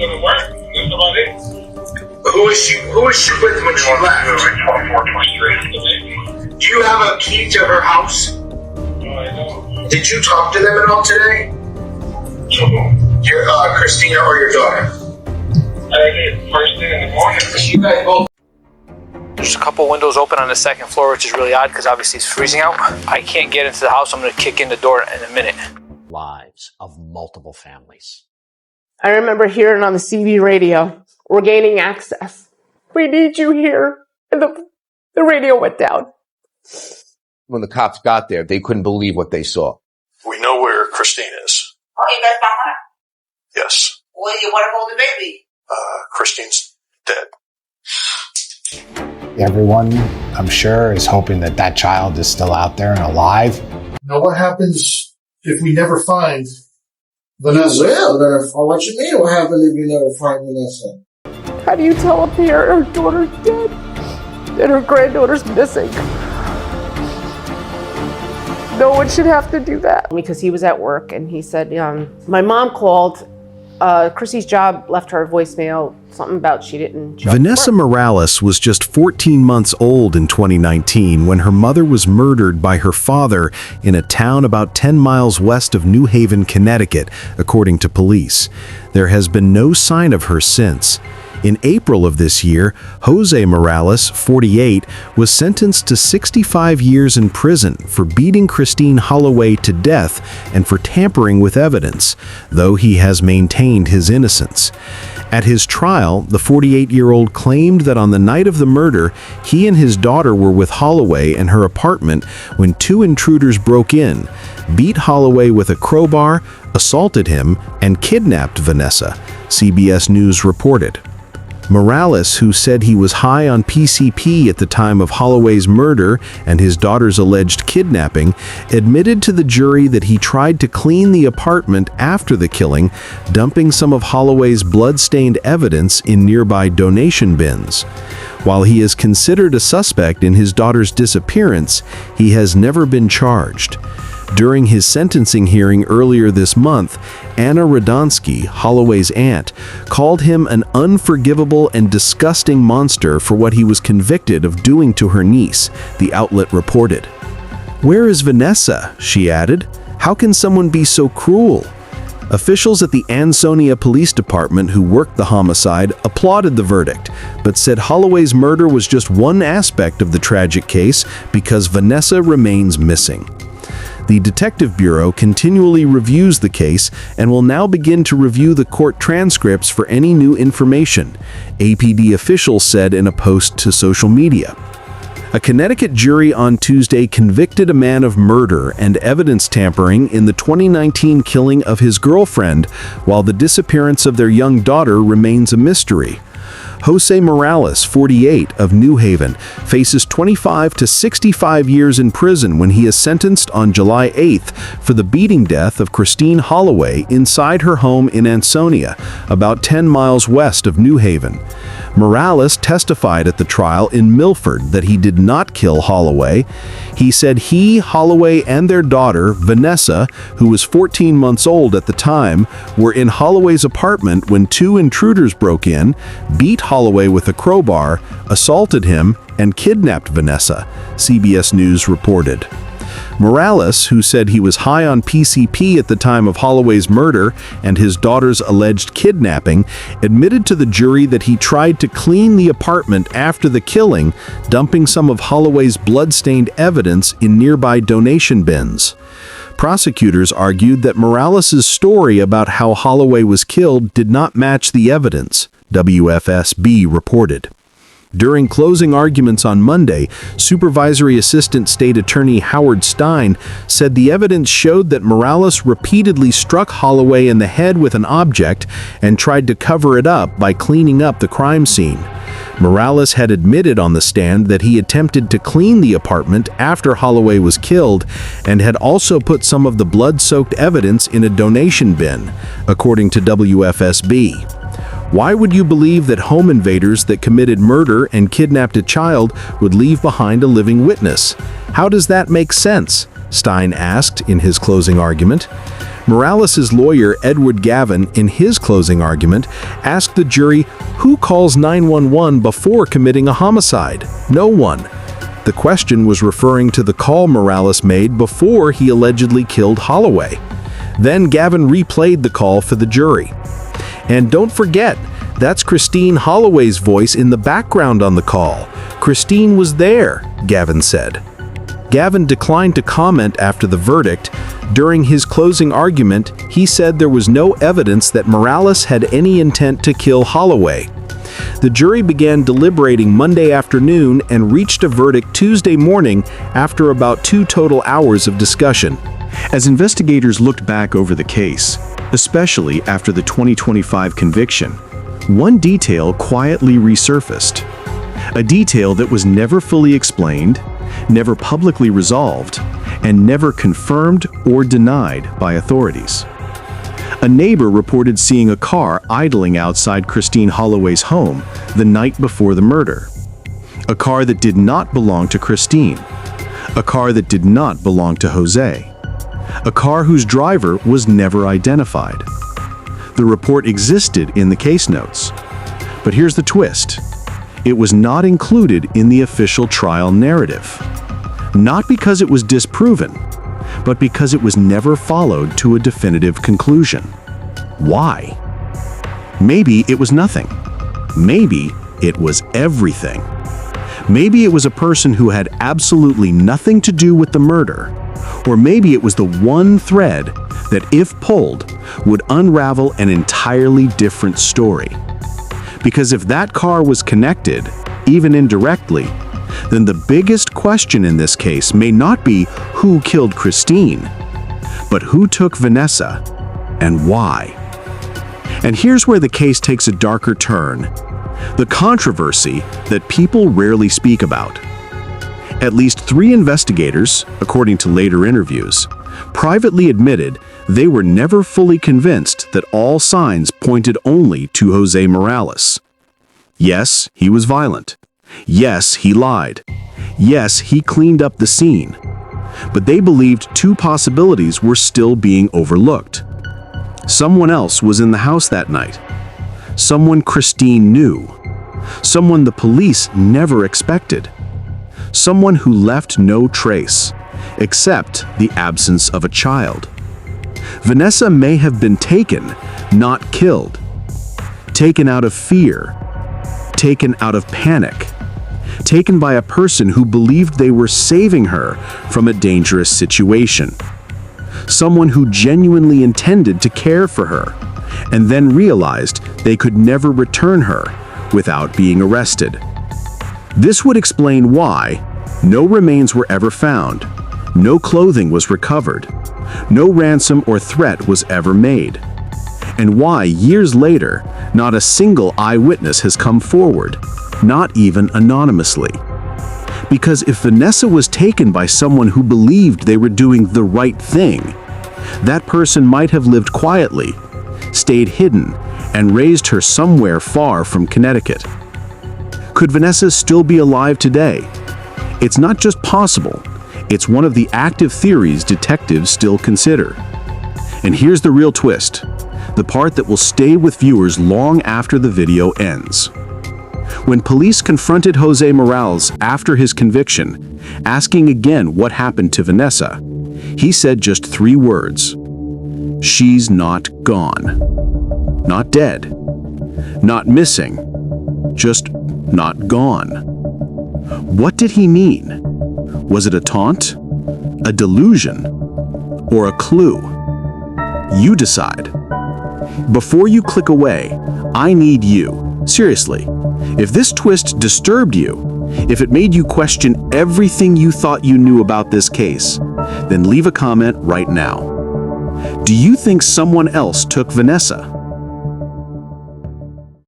go to work. That's about it. Who was she with when she left? 24, 23. Do you have a key to her house? No, I don't. Did you talk to them at all today? Your Christina or your daughter? I did first thing in the morning. You guys both. There's a couple windows open on the second floor, which is really odd because obviously it's freezing out. I can't get into the house. I'm going to kick in the door in a minute. Lives of multiple families. I remember hearing on the CB radio, "We're gaining access. We need you here." And the radio went down. When the cops got there, they couldn't believe what they saw. We know where Christine is. Oh, you guys found her? Yes. Well, you want to hold the baby? Christine's dead. Everyone, I'm sure, is hoping that that child is still out there and alive. Now, what happens if we never find Vanessa? What you mean? What happens if we never find Vanessa? How do you tell a parent her daughter's dead and her granddaughter's missing? No one should have to do that. Because he was at work and he said, my mom called. Chrissy's job left her a voicemail, something about she didn't show Vanessa Morales was just 14 months old in 2019 when her mother was murdered by her father in a town about 10 miles west of New Haven, Connecticut, according to police. There has been no sign of her since. In April of this year, Jose Morales, 48, was sentenced to 65 years in prison for beating Christine Holloway to death and for tampering with evidence, though he has maintained his innocence. At his trial, the 48-year-old claimed that on the night of the murder, he and his daughter were with Holloway in her apartment when two intruders broke in, beat Holloway with a crowbar, assaulted him, and kidnapped Vanessa, CBS News reported. Morales, who said he was high on PCP at the time of Holloway's murder and his daughter's alleged kidnapping, admitted to the jury that he tried to clean the apartment after the killing, dumping some of Holloway's blood-stained evidence in nearby donation bins. While he is considered a suspect in his daughter's disappearance, he has never been charged. During his sentencing hearing earlier this month, Anna Radonsky, Holloway's aunt, called him an unforgivable and disgusting monster for what he was convicted of doing to her niece, the outlet reported. "Where is Vanessa?" she added. "How can someone be so cruel?" Officials at the Ansonia Police Department who worked the homicide applauded the verdict, but said Holloway's murder was just one aspect of the tragic case because Vanessa remains missing. The Detective Bureau continually reviews the case and will now begin to review the court transcripts for any new information, APD officials said in a post to social media. A Connecticut jury on Tuesday convicted a man of murder and evidence tampering in the 2019 killing of his girlfriend, while the disappearance of their young daughter remains a mystery. Jose Morales, 48, of New Haven, faces 25 to 65 years in prison when he is sentenced on July 8th for the beating death of Christine Holloway inside her home in Ansonia, about 10 miles west of New Haven. Morales testified at the trial in Milford that he did not kill Holloway. He said he, Holloway, and their daughter, Vanessa, who was 14 months old at the time, were in Holloway's apartment when two intruders broke in, beat Holloway with a crowbar, assaulted him, and kidnapped Vanessa, CBS News reported. Morales, who said he was high on PCP at the time of Holloway's murder and his daughter's alleged kidnapping, admitted to the jury that he tried to clean the apartment after the killing, dumping some of Holloway's blood-stained evidence in nearby donation bins. Prosecutors argued that Morales' story about how Holloway was killed did not match the evidence, WFSB reported. During closing arguments on Monday, Supervisory Assistant State Attorney Howard Stein said the evidence showed that Morales repeatedly struck Holloway in the head with an object and tried to cover it up by cleaning up the crime scene. Morales had admitted on the stand that he attempted to clean the apartment after Holloway was killed and had also put some of the blood-soaked evidence in a donation bin, according to WFSB. Why would you believe that home invaders that committed murder and kidnapped a child would leave behind a living witness? How does that make sense? Stein asked in his closing argument. Morales' lawyer, Edward Gavin, in his closing argument, asked the jury who calls 911 before committing a homicide. No one. The question was referring to the call Morales made before he allegedly killed Holloway. Then Gavin replayed the call for the jury. And don't forget, that's Christine Holloway's voice in the background on the call. Christine was there, Gavin said. Gavin declined to comment after the verdict. During his closing argument, he said there was no evidence that Morales had any intent to kill Holloway. The jury began deliberating Monday afternoon and reached a verdict Tuesday morning after about 2 total hours of discussion. As investigators looked back over the case, especially after the 2025 conviction, one detail quietly resurfaced. A detail that was never fully explained, never publicly resolved, and never confirmed or denied by authorities. A neighbor reported seeing a car idling outside Christine Holloway's home the night before the murder. A car that did not belong to Christine. A car that did not belong to Jose. A car whose driver was never identified. The report existed in the case notes. But here's the twist. It was not included in the official trial narrative. Not because it was disproven, but because it was never followed to a definitive conclusion. Why? Maybe it was nothing. Maybe it was everything. Maybe it was a person who had absolutely nothing to do with the murder. Or maybe it was the one thread that, if pulled, would unravel an entirely different story. Because if that car was connected, even indirectly, then the biggest question in this case may not be who killed Christine, but who took Vanessa and why. And here's where the case takes a darker turn. The controversy that people rarely speak about. At least 3 investigators, according to later interviews, privately admitted they were never fully convinced that all signs pointed only to Jose Morales. Yes, he was violent. Yes, he lied. Yes, he cleaned up the scene. But they believed 2 possibilities were still being overlooked. Someone else was in the house that night. Someone Christine knew. Someone the police never expected. Someone who left no trace, except the absence of a child. Vanessa may have been taken, not killed. Taken out of fear. Taken out of panic. Taken by a person who believed they were saving her from a dangerous situation. Someone who genuinely intended to care for her, and then realized they could never return her without being arrested. This would explain why no remains were ever found, no clothing was recovered, no ransom or threat was ever made, and why years later not a single eyewitness has come forward, not even anonymously. Because if Vanessa was taken by someone who believed they were doing the right thing, that person might have lived quietly, stayed hidden, and raised her somewhere far from Connecticut. Could Vanessa still be alive today? It's not just possible, it's one of the active theories detectives still consider. And here's the real twist, the part that will stay with viewers long after the video ends. When police confronted Jose Morales after his conviction, asking again what happened to Vanessa, he said just 3 words. She's not gone. Not dead. Not missing. Just not gone. What did he mean? Was it a taunt? A delusion? Or a clue? You decide. Before you click away, I need you. Seriously, if this twist disturbed you, if it made you question everything you thought you knew about this case, then leave a comment right now. Do you think someone else took Vanessa?